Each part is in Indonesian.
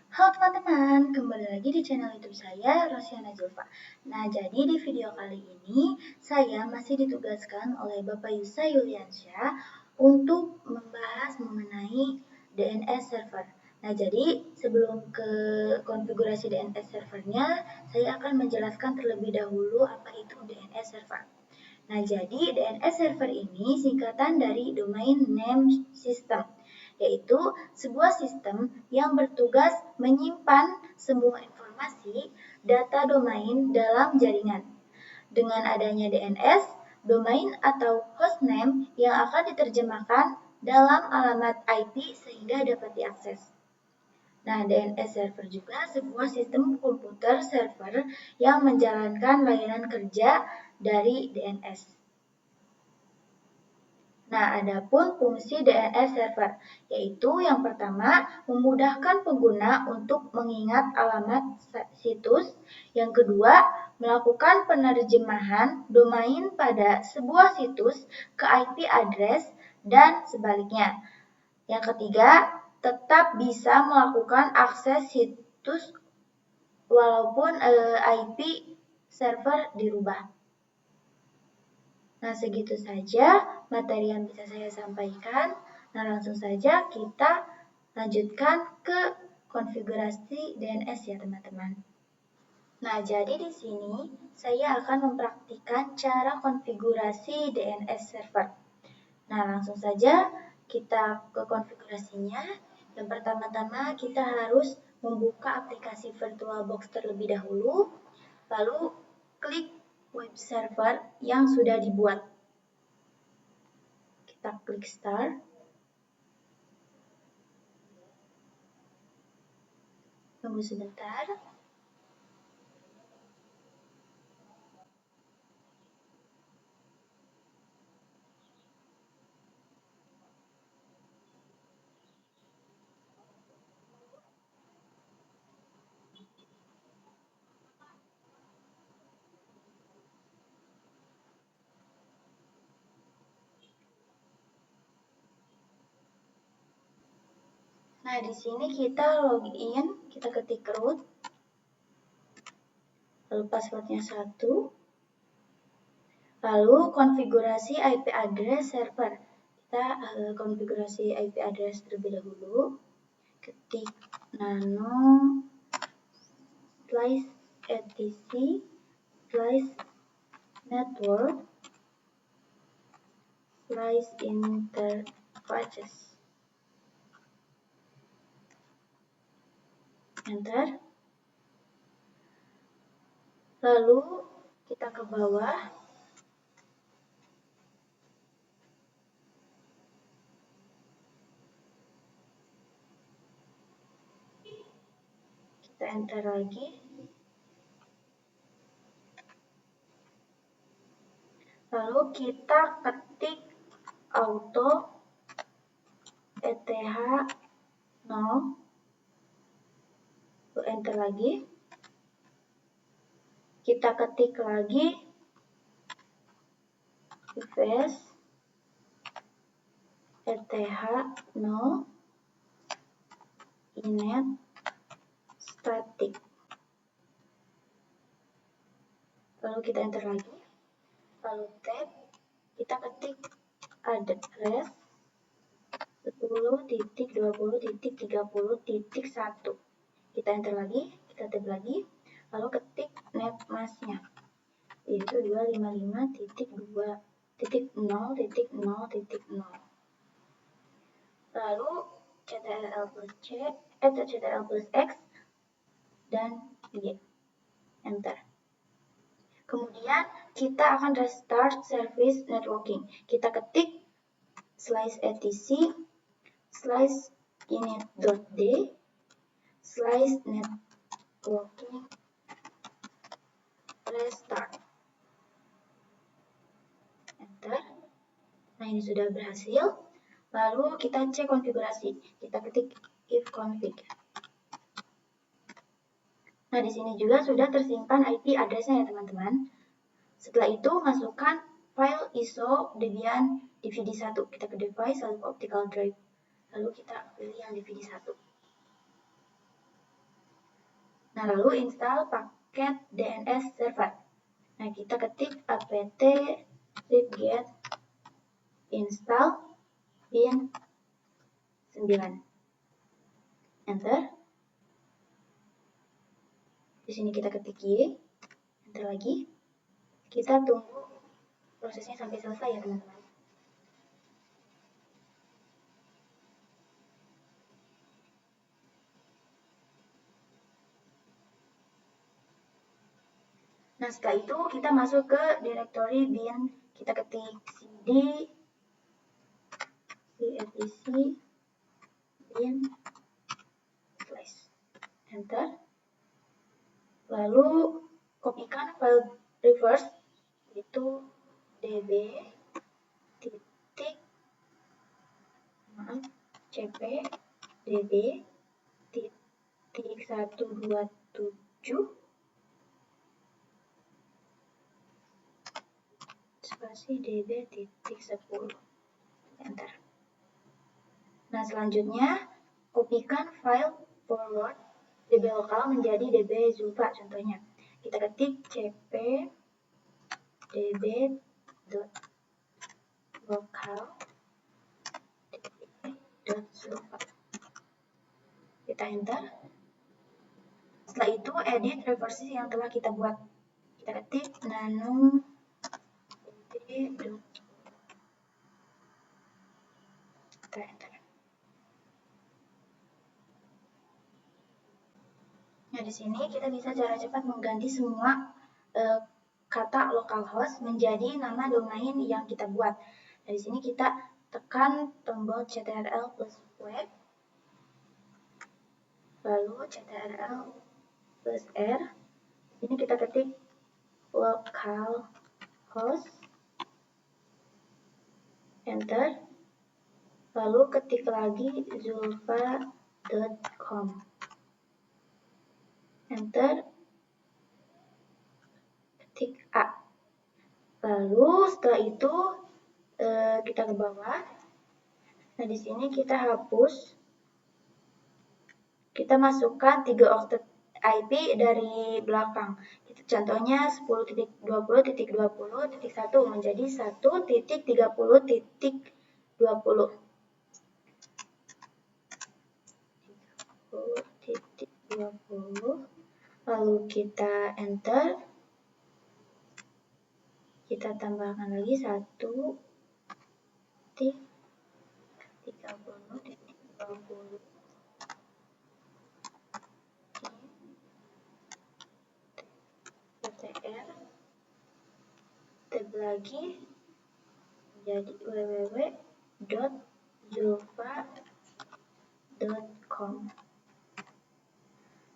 Halo teman-teman, kembali lagi di channel YouTube saya, Rosiana Zulfa. Nah, jadi di video kali ini, saya masih ditugaskan oleh Bapak Yusa Yuliansyah untuk membahas mengenai DNS server. Nah, jadi sebelum ke konfigurasi DNS servernya, saya akan menjelaskan terlebih dahulu apa itu DNS server. Nah, jadi DNS server ini singkatan dari Domain Name System, yaitu sebuah sistem yang bertugas menyimpan semua informasi data domain dalam jaringan. Dengan adanya DNS, domain atau hostname yang akan diterjemahkan dalam alamat IP sehingga dapat diakses. Nah, DNS server juga sebuah sistem komputer server yang menjalankan layanan kerja dari DNS. Nah, adapun fungsi DNS server, yaitu yang pertama memudahkan pengguna untuk mengingat alamat situs, yang kedua melakukan penerjemahan domain pada sebuah situs ke IP address dan sebaliknya. Yang ketiga, tetap bisa melakukan akses situs walaupun IP server dirubah. Nah, segitu saja materi yang bisa saya sampaikan. Nah, langsung saja kita lanjutkan ke konfigurasi DNS ya, teman-teman. Nah, jadi di sini saya akan mempraktikkan cara konfigurasi DNS server. Nah, langsung saja kita ke konfigurasinya. Yang pertama-tama kita harus membuka aplikasi VirtualBox terlebih dahulu, lalu klik web server yang sudah dibuat. Kita klik start. Tunggu sebentar. Nah, di sini kita login, kita ketik root, lalu passwordnya 1, lalu konfigurasi IP address server. Kita konfigurasi IP address terlebih dahulu, ketik nano /etc /network /interfaces. Enter. Lalu kita ke bawah. Kita enter lagi. Lalu kita ketik auto ETH 0. Lalu enter lagi. Kita ketik lagi device ETH 0 inet static. Lalu kita enter lagi. Lalu tab, kita ketik address 10.20.30.1. Kita enter lagi, kita tab lagi, lalu ketik net mask-nya, yaitu 255.2.0.0.0. Lalu ctrl plus C, ctrl plus X, dan Y. Enter. Kemudian kita akan restart service networking. Kita ketik /etc /init.d /networking restart. Enter. Nah, ini sudah berhasil. Lalu kita cek konfigurasi. Kita ketik ifconfig. Nah, di sini juga sudah tersimpan IP address-nya ya, teman-teman. Setelah itu, masukkan file ISO Debian DVD1. Kita ke device, lalu ke optical drive. Lalu kita pilih yang DVD1. Nah, lalu install paket DNS server. Nah, kita ketik apt get install bin 9. Enter. Di sini kita ketik Y. Enter lagi. Kita tunggu prosesnya sampai selesai ya, teman-teman. Nah, setelah itu kita masuk ke directory bin. Kita ketik cd cfdc bin slash. Enter. Lalu kopikan file reverse itu db titik cp db titik 127 spasi db titik 10. Enter. Nah, selanjutnya kopikan file forward db lokal menjadi db Zulfa contohnya. Kita ketik cp db.local.zulfa. Kita enter. Setelah itu edit reversi yang telah kita buat. Kita ketik nano db. Kita enter. Nah, di sini kita bisa cara cepat mengganti semua kata localhost menjadi nama domain yang kita buat. Nah, di sini kita tekan tombol ctrl plus web, lalu ctrl plus r. Ini kita ketik localhost, enter, lalu ketik lagi zulfa.com, enter, ketik A. Lalu setelah itu kita ke bawah. Nah, di sini kita hapus. Kita masukkan 3 oktet IP dari belakang. Contohnya 10.20.20.1 menjadi 1.30.20. Lalu kita enter. Kita tambahkan lagi 1.30.20. Tab lagi menjadi www.zulfa.com,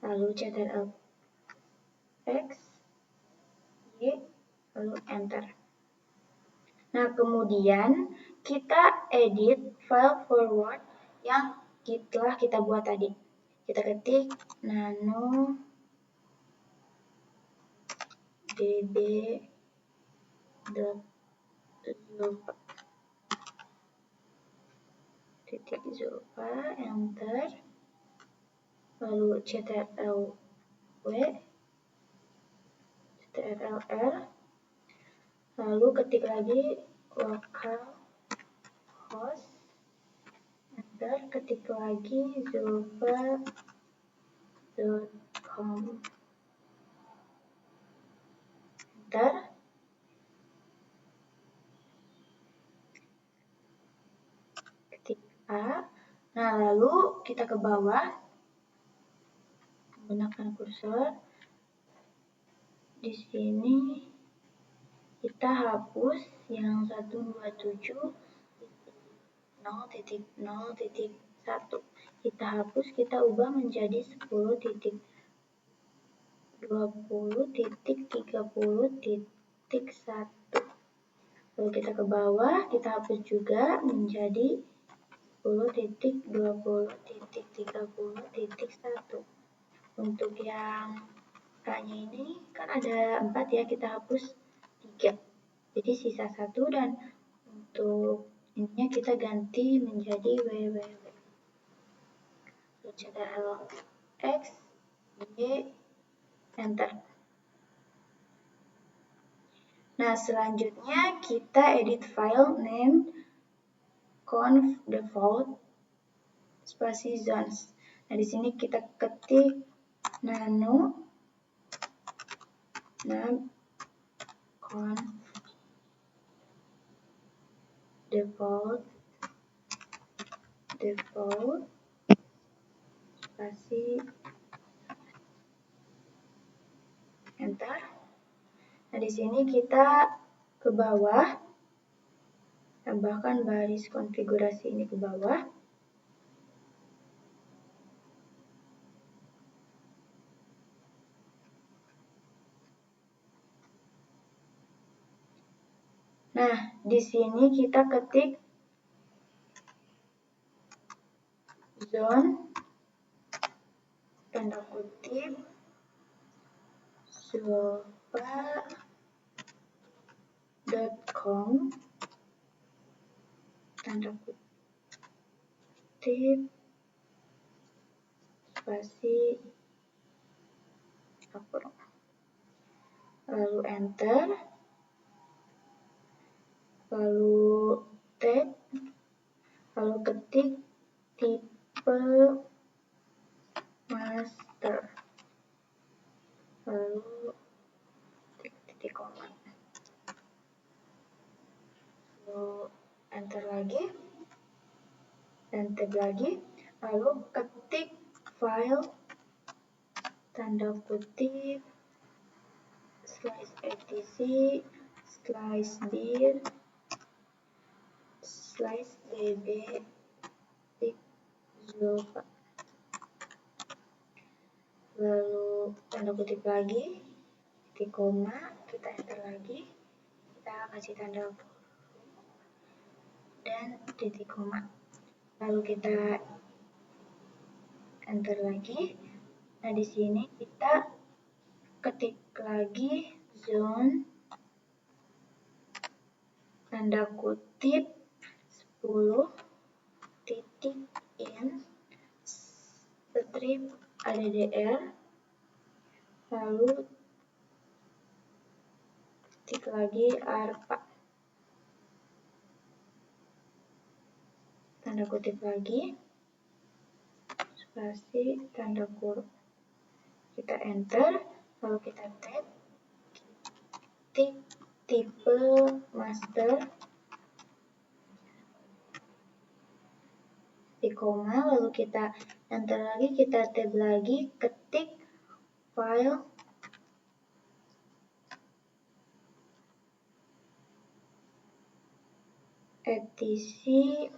lalu ctrl x y, lalu enter. Nah, kemudian kita edit file forward yang telah kita buat tadi. Kita ketik nano db Zulfa, enter, lalu ctrl w, ctrl r, lalu ketik lagi localhost, enter, ketik lagi zulfa.com, enter. A. Nah, lalu kita ke bawah menggunakan kursor. Di sini kita hapus yang 127.0.0.1. Kita hapus, kita ubah menjadi 10.20.30.1. Lalu kita ke bawah, kita hapus juga menjadi 10.20.30.1. Untuk yang A-nya ini kan ada 4 ya, kita hapus 3. Jadi sisa 1, dan untuk ininya kita ganti menjadi www. Ctrl X, Y, enter. Nah, selanjutnya kita edit file name conf default spasi zones. Nah, di sini kita ketik nano conf default spasi enter. Nah, di sini kita ke bawah, tambahkan baris konfigurasi ini ke bawah. Nah, di sini kita ketik zone tanda kutip zulfa.com tanda kutip spasi lalu enter, lalu tag, lalu ketik tipe master, lalu titik koma, lalu enter lagi dan tab lagi, lalu ketik file tanda kutip /etc /dir /db zulfa, lalu tanda kutip lagi, titik koma, kita enter lagi, kita kasih tanda dan titik koma, lalu kita enter lagi. Nah, di sini kita ketik lagi zone tanda kutip 10 titik in strip addr, lalu ketik lagi arpa tanda kutip lagi spasi tanda kurung, kita enter, lalu kita tab ketik tipe master di koma, lalu kita enter lagi, kita tab lagi, ketik file etc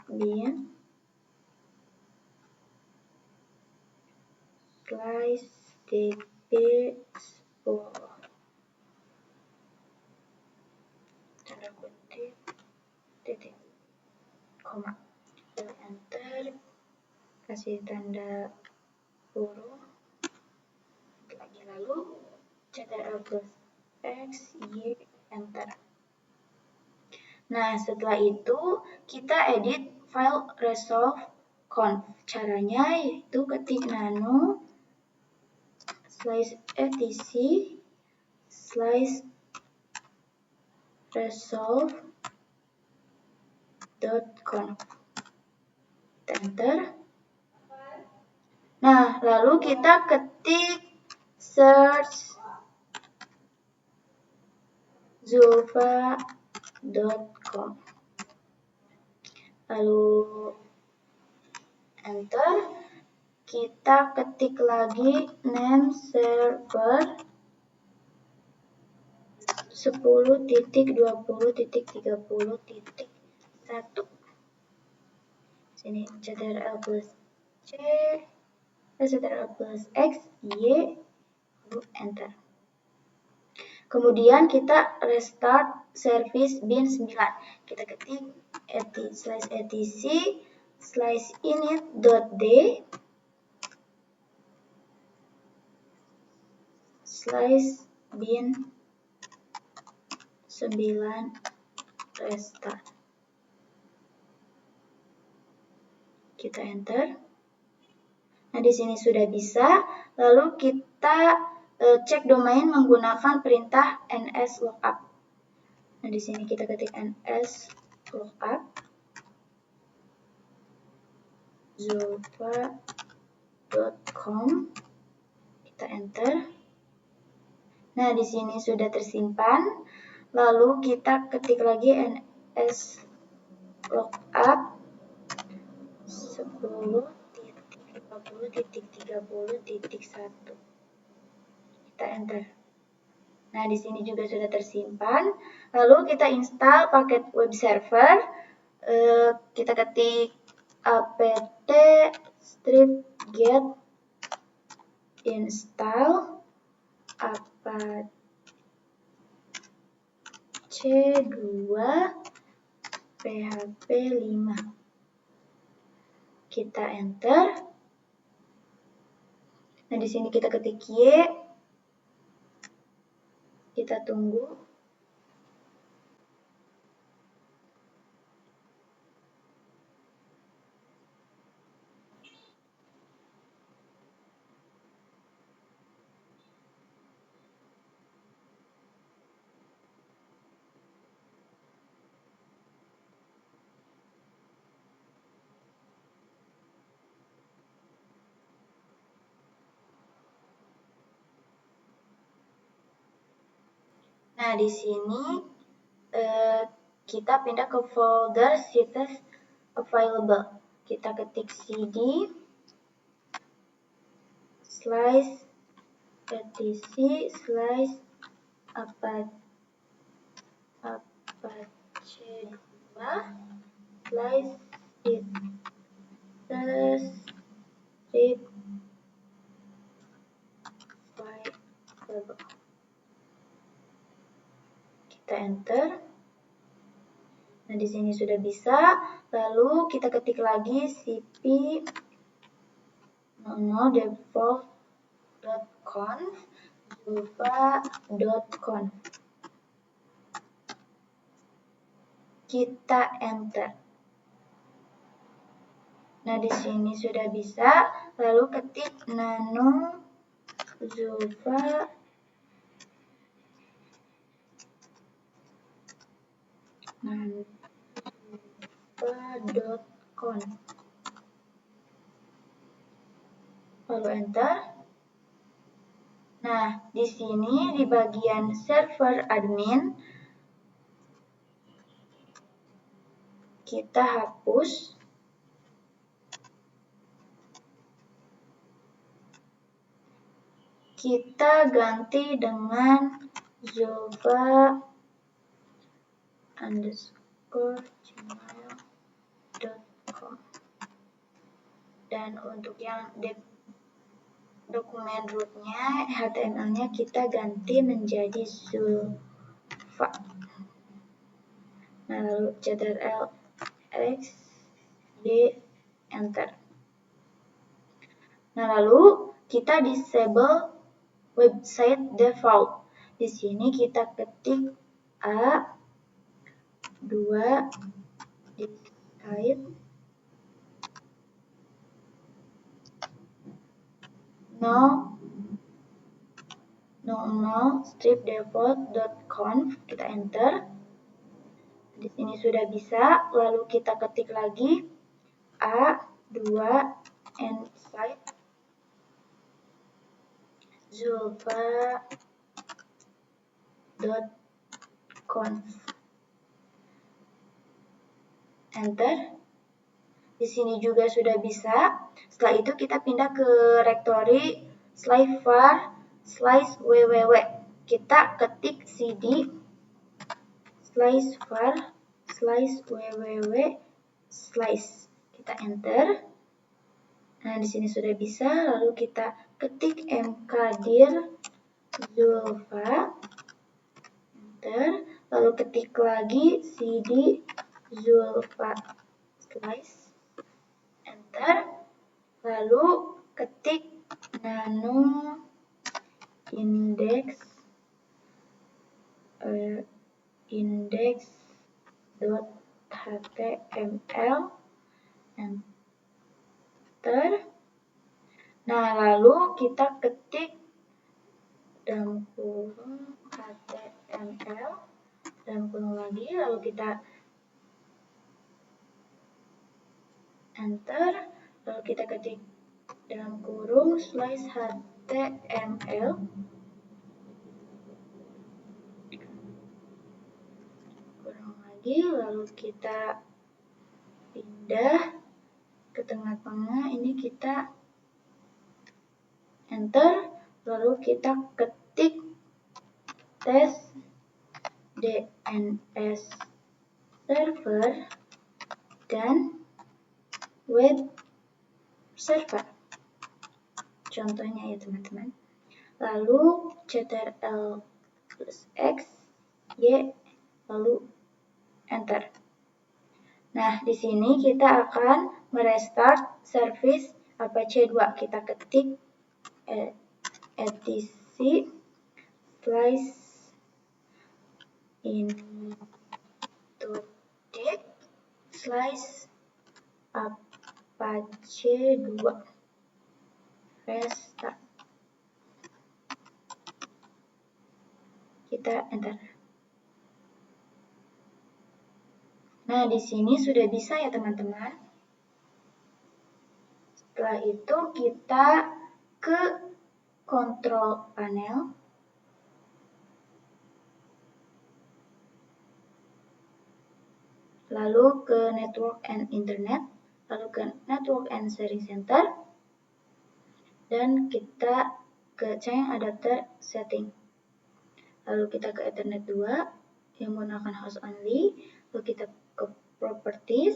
/bin /db10 tanda kutip titik koma, lalu enter, kasih tanda kurung lagi, lalu ctrl plus x y enter. Nah, setelah itu kita edit file resolve conf. Caranya yaitu ketik nano /etc /resolve.conf, enter. Nah, lalu kita ketik search zulfa.com, lalu enter, kita ketik lagi name server 10.20.30.1. Sini ctrl plus c, ctrl plus x, y, lalu enter. Kemudian kita restart service bin 9. Kita ketik /etc/init.d /bin 9 restart. Kita enter. Nah, di sini sudah bisa. Lalu kita cek domain menggunakan perintah nslookup. Nah, di sini kita ketik nslookup zulfa.com. Kita enter. Nah, di sini sudah tersimpan. Lalu kita ketik lagi nslookup 10.50.30.1. Kita enter. Nah, di sini juga sudah tersimpan. Lalu kita install paket web server. Kita ketik apt strip get install apache 2 php 5. Kita enter. Nah, di sini kita ketik Y. Kita tunggu. Nah, di sini kita pindah ke folder sites available. Kita ketik cd /etc/apache 2/sites/available. Kita enter. Nah, di sini sudah bisa. Lalu kita ketik lagi cp default.conf zulfa.conf. Kita enter. Nah, di sini sudah bisa. Lalu ketik nano zulfa.conf. Lalu enter. Nah, di sini di bagian server admin kita hapus. Kita ganti dengan zulfa_gmail.com. Dan untuk yang dokumen rootnya, HTML-nya kita ganti menjadi zulfa. Nah, lalu ctrl x y enter. Nah, lalu kita disable website default. Di sini kita ketik A2 disguide 000 strip default.conf. Kita enter. Di sini sudah bisa. Lalu kita ketik lagi A2 inside zulfa.conf. Enter. Di sini juga sudah bisa. Setelah itu kita pindah ke rektori /var/www. Kita ketik cd /var/www/ kita enter. Nah, di sini sudah bisa. Lalu kita ketik mkdir zulfa, enter. Lalu ketik lagi cd zulfa enter. Lalu ketik nano index index.html, enter. Nah, lalu kita ketik dalam kurung HTML, dalam kurung lagi, lalu kita enter, lalu kita ketik dalam kurung slash HTML, kurung lagi, lalu kita pindah ke tengah-tengah, ini kita enter, lalu kita ketik tes DNS server dan web server, contohnya ya teman-teman. Lalu ctrl plus x, y, lalu enter. Nah, di sini kita akan merestart service Apache 2. Kita ketik etc /apache 2 restart. Kita enter. Nah, di sini sudah bisa ya teman-teman. Setelah itu kita ke control panel. Lalu ke network and internet, lalu ke network and sharing center, dan kita ke chain adapter setting. Lalu kita ke Ethernet 2 yang menggunakan host only, lalu kita ke properties.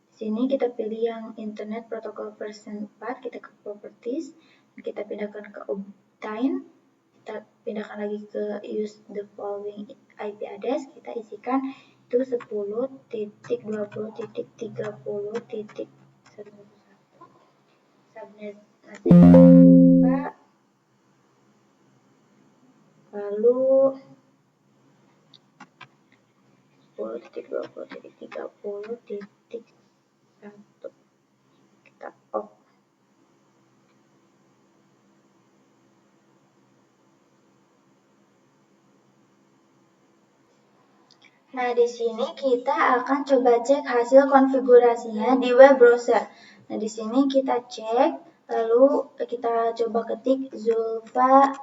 Di sini kita pilih yang internet protocol version 4, kita ke properties, kita pindahkan ke obtain, kita pindahkan lagi ke use the following IP address, kita isikan itu 10.20.30.11, subnet nanti buka, lalu 10.20.30.1 kita off. Nah, di sini kita akan coba cek hasil konfigurasinya di web browser. Nah, di sini kita cek, lalu kita coba ketik zulfa.com.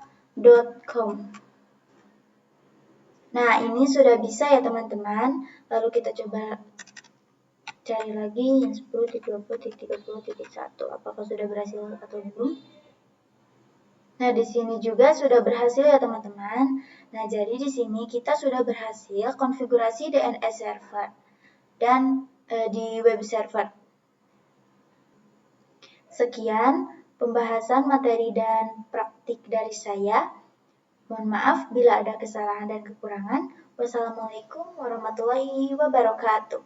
Nah, ini sudah bisa ya teman-teman. Lalu kita coba cari lagi yang 10.20.30.1. Apakah sudah berhasil atau belum? Nah, di sini juga sudah berhasil ya teman-teman. Nah, jadi di sini kita sudah berhasil konfigurasi DNS server dan di web server. Sekian pembahasan materi dan praktik dari saya. Mohon maaf bila ada kesalahan dan kekurangan. Wassalamualaikum warahmatullahi wabarakatuh.